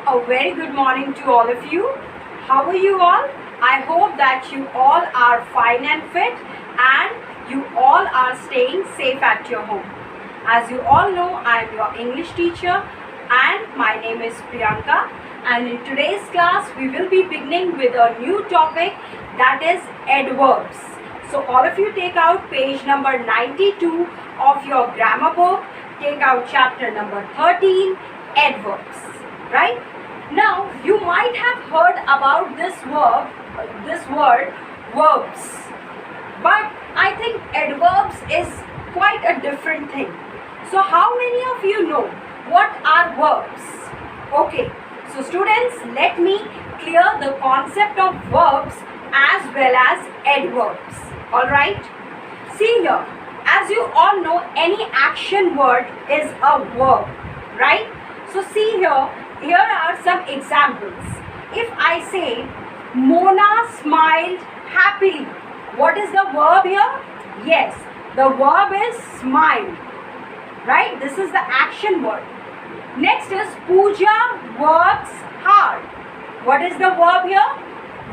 A very good morning to all of you. How are you all? I hope that you all are fine and fit and you all are staying safe at your home. As you all know, I am your English teacher and my name is Priyanka, and in today's class we will be beginning with a new topic, that is adverbs. So all of you take out page number 92 of your grammar book, take out chapter number 13, adverbs, right? Now, you might have heard about this word, verbs. But I think adverbs is quite a different thing. So, how many of you know what are verbs? Okay, so students, let me clear the concept of verbs as well as adverbs. Alright? See here, as you all know, any action word is a verb, right? So, see here are some examples. If I say, Mona smiled happily, what is the verb here? Yes, the verb is smile, right? This is the action word. Next is Pooja works hard. What is the verb here?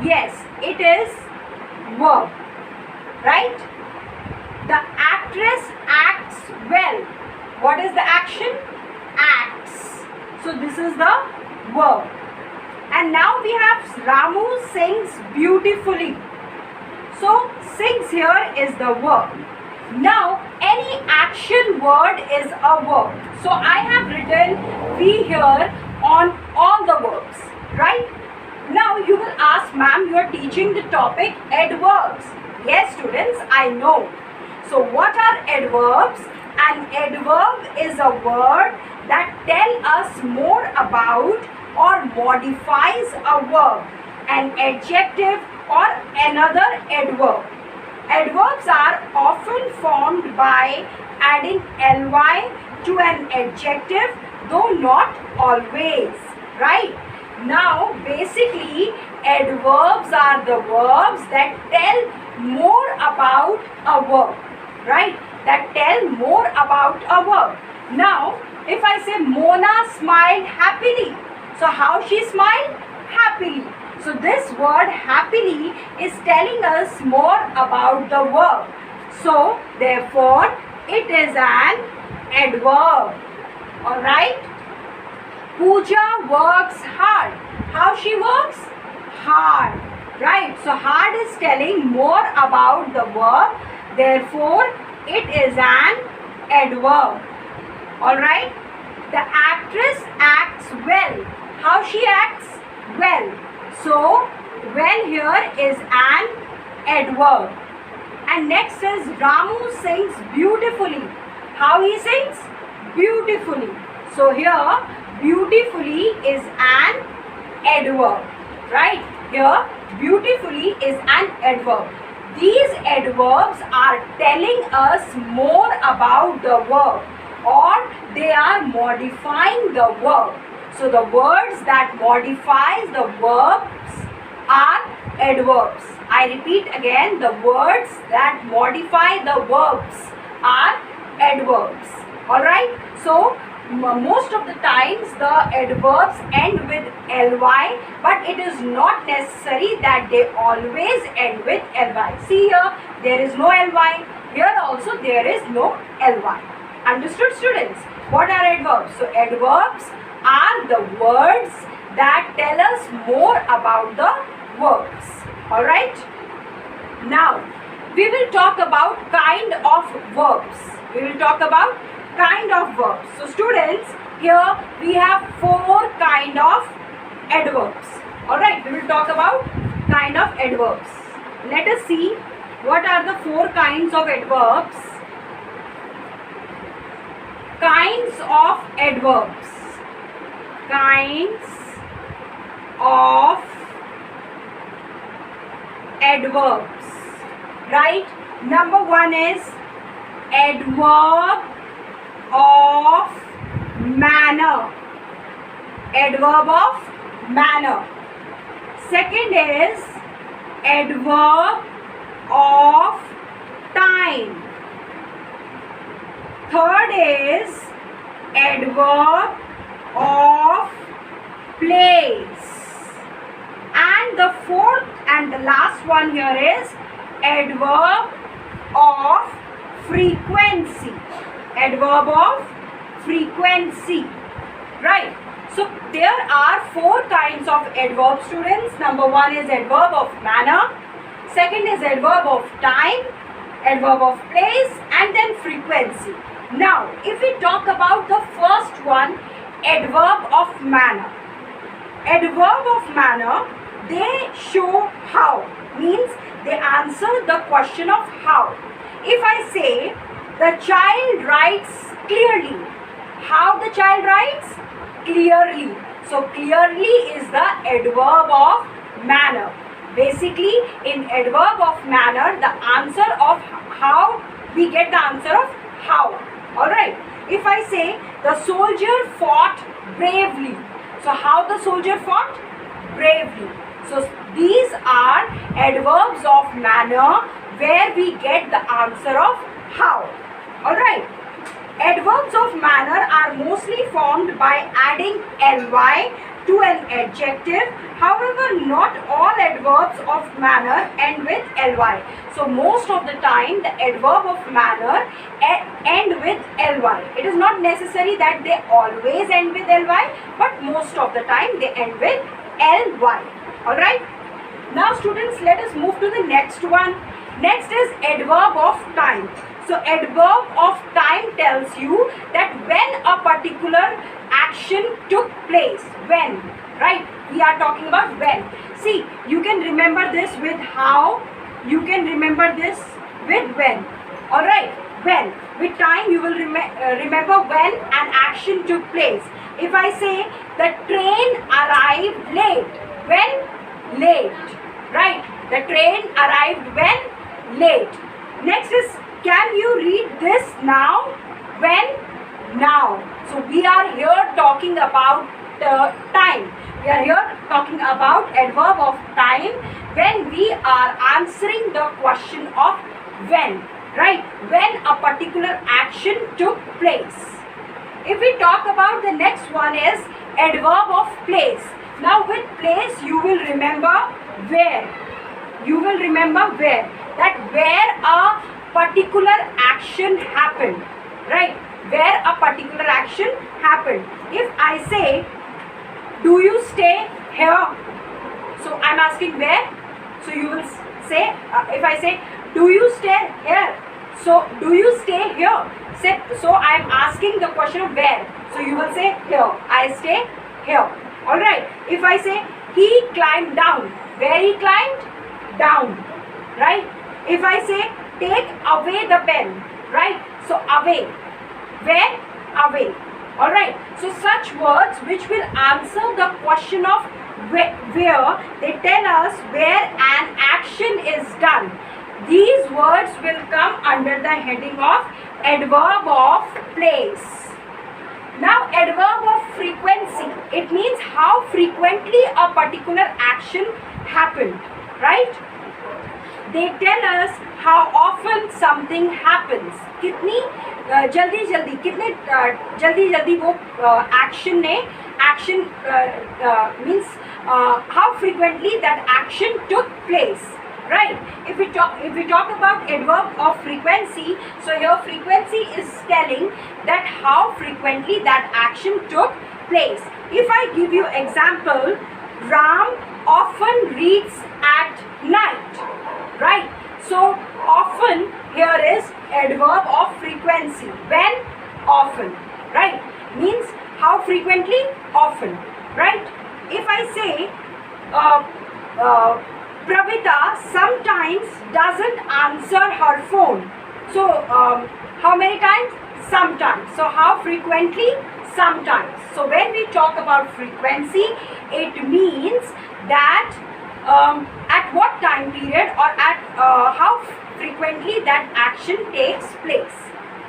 Yes, it is verb, right? The actress acts well. What is the action? Acts. So this is the verb. And now we have Ramu sings beautifully. So sings here is the verb. Now any action word is a verb. So I have written V here on all the verbs, right? Now you will ask, ma'am, you are teaching the topic adverbs. Yes students, I know. So what are adverbs? An adverb is a word that tell us more about or modifies a verb, an adjective or another adverb. Adverbs are often formed by adding ly to an adjective, though not always, right? Now basically adverbs are the verbs that tell more about a verb, right? That tell more about a verb. Now, if I say Mona smiled happily, so how she smiled? Happily. So this word happily is telling us more about the verb. So therefore, it is an adverb. Alright? Pooja works hard. How she works? Hard. Right? So hard is telling more about the verb. Therefore, it is an adverb. Alright? The actress acts well. How she acts? Well. So, well here is an adverb. And next is Ramu sings beautifully. How he sings? Beautifully. So here, beautifully is an adverb. Right? Here, beautifully is an adverb. These adverbs are telling us more about the verb, or they are modifying the verb. So the words that modifies the verbs are adverbs. I repeat again, the words that modify the verbs are adverbs. Alright? So most of the times the adverbs end with ly, but it is not necessary that they always end with ly. See here, there is no ly. Here also there is no ly. Understood students? What are adverbs? So adverbs are the words that tell us more about the verbs. Alright? Now, we will talk about kind of verbs. We will talk about kind of verbs. So students, here we have 4 kind of adverbs. Alright, we will talk about kind of adverbs. Let us see what are the 4 kinds of adverbs. Kinds of adverbs. Kinds of adverbs. Right? Number 1 is adverb of manner. Adverb of manner. Second is adverb of time. Third is adverb of place. And the fourth and the last one here is adverb of frequency. Adverb of frequency. Right. So there are four kinds of adverb, students. Number one is adverb of manner. Second is adverb of time, adverb of place, and then frequency. Now, if we talk about the first one, adverb of manner. Adverb of manner, they show how, means they answer the question of how. If I say the child writes clearly, how the child writes? Clearly. So clearly is the adverb of manner. Basically, in adverb of manner, the answer of how, we get the answer of how. Alright. If I say the soldier fought bravely, so how the soldier fought? Bravely. So these are adverbs of manner where we get the answer of how. Alright. Adverbs of manner are mostly formed by adding ly to an adjective. However, not all adverbs of manner end with ly. So most of the time the adverb of manner end with ly. It is not necessary that they always end with ly, but most of the time they end with ly. Alright. Now students, let us move to the next one. Next is adverb of time. So adverb of time tells you that when a particular action took place. When, right? We are talking about when. See, you can remember this with how. You can remember this with when. Alright, when. With time you will remember when an action took place. If I say the train arrived late. When? Late. Right? The train arrived when? Late. Next is, can you read this now? When? Now. So we are here talking about time. We are here talking about adverb of time when we are answering the question of when. Right? When a particular action took place. If we talk about the next one is adverb of place. Now with place you will remember where. You will remember where. That where a particular action happened. Right? Where a particular action happened. If I say, do you stay here? So I am asking where. So you will say, if I say, do you stay here? So do you stay here? So I am asking the question of where. So you will say here. I stay here. Alright. If I say, he climbed down. Where he climbed? Down. Right? If I say, take away the pen. Right? So away. Where? Away. Alright. So such words which will answer the question of where, they tell us where an action is done. These words will come under the heading of adverb of place. Now adverb of frequency. It means how frequently a particular action happened. Right? They tell us how often something happens. कितनी जल्दी कितने जल्दी वो action means how frequently that action took place. Right? If we talk about adverb of frequency, so here frequency is telling that how frequently that action took place. If I give you example, Ram often reads at night. Right? So often here is adverb of frequency. When? Often. Right? Means how frequently? Often. Right? If I say Pravita sometimes doesn't answer her phone. So how many times? Sometimes. So how frequently? Sometimes. So when we talk about frequency, it means that at what time period or at how frequently that action takes place.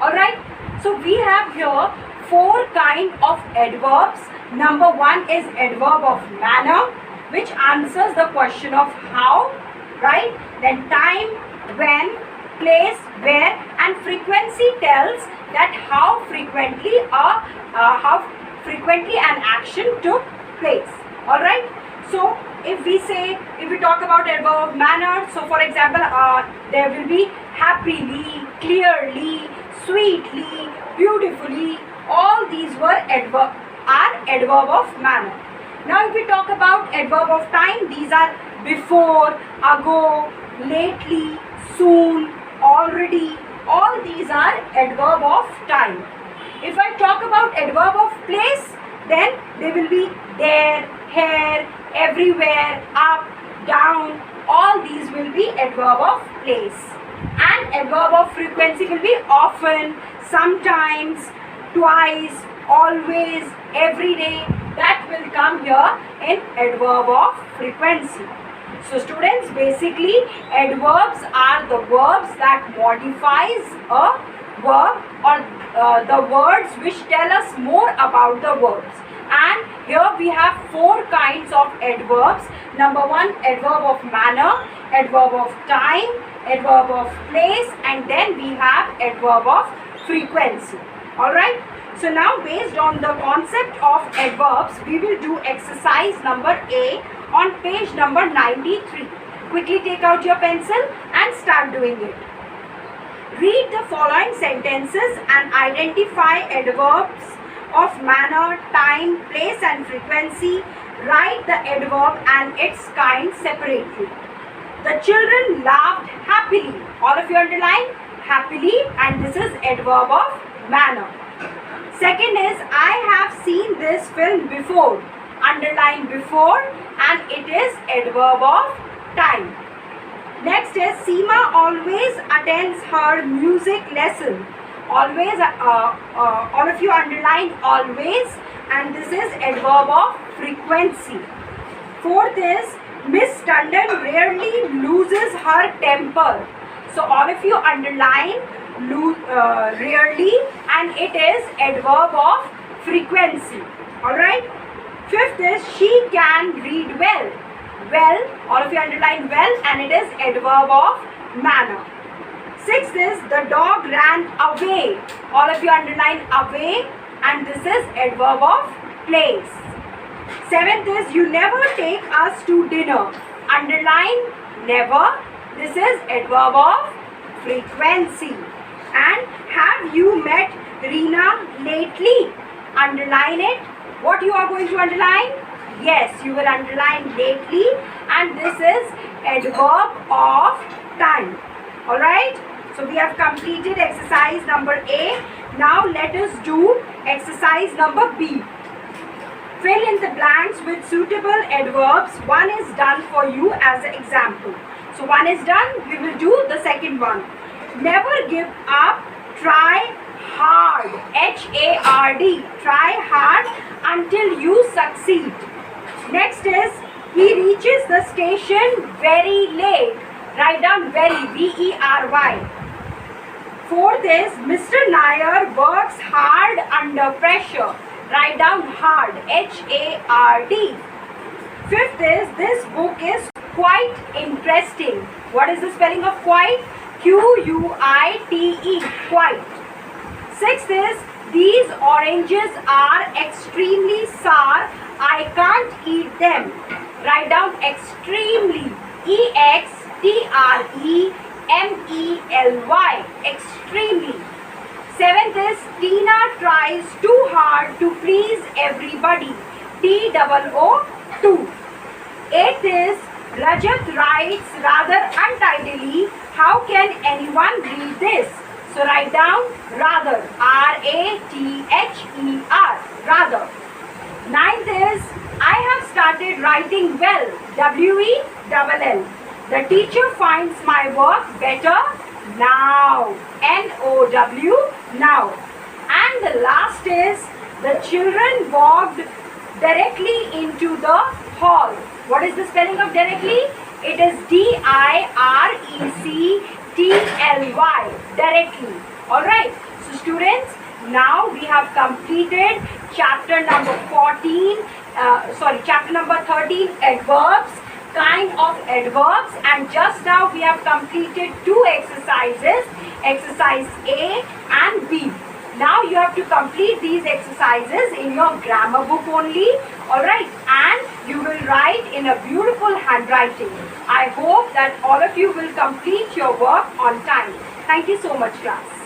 Alright. So we have here four kind of adverbs. Number one is adverb of manner, which answers the question of how. Right. Then time, when, place, where, and frequency tells that how frequently frequently an action took place. Alright, so if we talk about adverb of manner, so for example, there will be happily, clearly, sweetly, beautifully. All these are adverb of manner. Now if we talk about adverb of time, these are before, ago, lately, soon, already. All these are adverb of time. If I talk about adverb of place, then they will be there, here, everywhere, up, down. All these will be adverb of place. And adverb of frequency will be often, sometimes, twice, always, every day. That will come here in adverb of frequency. So students, basically adverbs are the verbs that modifies a verb, or the words which tell us more about the verbs. And here we have 4 kinds of adverbs. Number 1, adverb of manner, adverb of time, adverb of place, and then we have adverb of frequency. Alright. So now based on the concept of adverbs, we will do exercise number A on page number 93. Quickly take out your pencil and start doing it. Read the following sentences and identify adverbs of manner, time, place and frequency. Write the adverb and its kind separately. The children laughed happily. All of you underline happily, and this is adverb of manner. Second is, I have seen this film before. Underline before, and it is adverb of time. Next is, Seema always attends her music lesson. Always, all of you underline always, and this is adverb of frequency. Fourth is, Miss Tandon rarely loses her temper. So all of you underline rarely, and it is adverb of frequency. Alright. Fifth is, she can read well. Well, all of you underline well, and it is adverb of manner. Sixth is, the dog ran away. All of you underline away, and this is adverb of place. Seventh is, you never take us to dinner. Underline never. This is adverb of frequency. And have you met Reena lately? Underline it. What you are going to underline? Yes, you will underline lately, and this is adverb of time. Alright. So we have completed exercise number A. Now let us do exercise number B. Fill in the blanks with suitable adverbs. One is done for you as an example. So one is done. We will do the second one. Never give up. Try hard. H-A-R-D. Try hard until you succeed. Next is, he reaches the station very late. Write down very. V-E-R-Y. Fourth is, Mr. Nair works hard under pressure. Write down hard. H-A-R-D. Fifth is, this book is quite interesting. What is the spelling of quite? Q-U-I-T-E. Quite. Sixth is, these oranges are extremely sour. I can't eat them. Write down extremely. E-X-T-R-E-M-E-L-Y. Extremely. Seventh is, Tina tries too hard to please everybody. T-O-O-2. Eighth is, Rajat writes rather untidily. How can anyone read this? So write down rather. R-A-T-H-E-R. Rather. Ninth is, I have started writing well. W-E-L-L. The teacher finds my work better now. N-O-W. Now. And the last is, the children walked directly into the hall. What is the spelling of directly? It is D-I-R-E-C-T-L-Y. Directly. Alright. So students, now we have completed chapter number 13, adverbs, kind of adverbs, and just now we have completed 2 exercises, exercise A and B. Now you have to complete these exercises in your grammar book only, alright, and you will write in a beautiful handwriting. I hope that all of you will complete your work on time. Thank you so much, class.